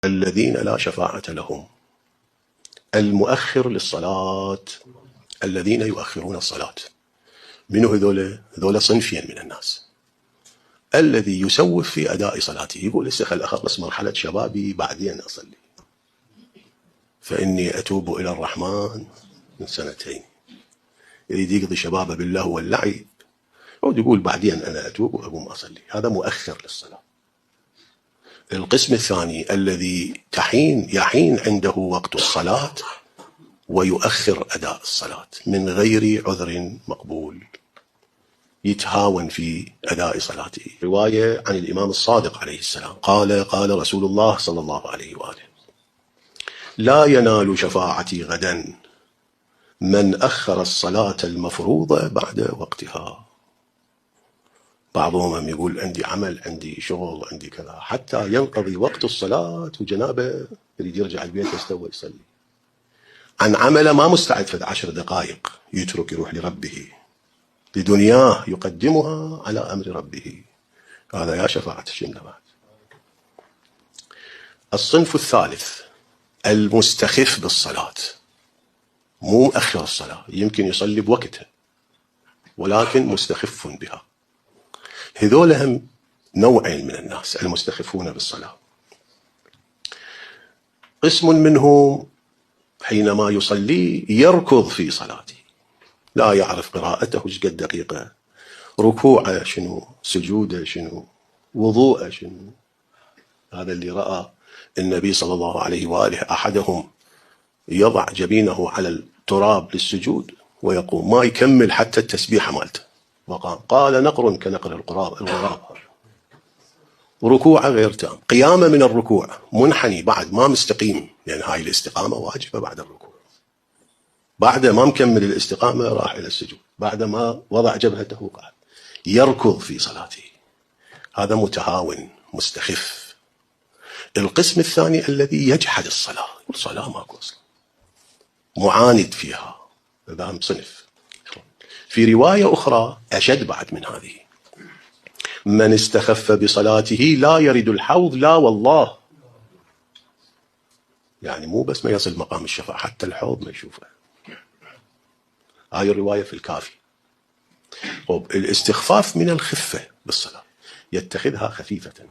الذين لا شفاعة لهم المؤخر للصلاة، الذين يؤخرون الصلاة. منو هذول؟ هذول صنفين من الناس. الذي يسوف في أداء صلاته، يقول لسه خل أخلص مرحلة شبابي بعدين أصلي، فإني أتوب إلى الرحمن من سنتين. يريد يقضي شبابه بالله واللعب، أو يقول بعدين أنا أتوب وأقوم أصلي. هذا مؤخر للصلاة. القسم الثاني الذي يحين عنده وقت الصلاة ويؤخر أداء الصلاة من غير عذر مقبول، يتهاون في أداء صلاته. رواية عن الإمام الصادق عليه السلام قال: قال رسول الله صلى الله عليه وآله: لا ينال شفاعتي غدا من أخر الصلاة المفروضة بعد وقتها. بعضهم يقول عندي عمل، عندي شغل، عندي كذا، حتى ينقضي وقت الصلاة وجنابه يريد يرجع البيت يستوى يصلي عن عمله ما مستعد في 10 دقائق، يترك يروح لربه، لدنياه يقدمها على أمر ربه. هذا يا شفاعة الشملات. الصنف الثالث المستخف بالصلاة، مو مؤخر الصلاة، يمكن يصلي بوقتها ولكن مستخف بها. هذول هم نوعين من الناس المستخفون بالصلاة. قسم منهم حينما يصلي يركض في صلاته، لا يعرف قراءته ايش قد دقيقة، ركوعه شنو، سجوده شنو، وضوءه شنو. هذا اللي رأى النبي صلى الله عليه وآله أحدهم يضع جبينه على التراب للسجود ويقوم، ما يكمل حتى التسبيحة مالته وقام، قال: نقر كنقر الغراب. وركوعه غير تام، قيامه من الركوع منحني بعد ما مستقيم، لأن هاي الاستقامة واجبة بعد الركوع. بعد ما مكمل الاستقامة راح إلى السجود، بعد ما وضع جبهته قعد، يركض في صلاته. هذا متهاون مستخف. القسم الثاني الذي يجحد الصلاة، يقول صلاة ماكو أصلا، معاند فيها. هذا هم صنف. في رواية أخرى أشد بعد من هذه: من استخف بصلاته لا يرد الحوض لا والله. يعني مو بس ما يصل مقام الشفاعة، حتى الحوض ما يشوفه. هاي الرواية في الكافي. الاستخفاف من الخفة بالصلاة، يتخذها خفيفة.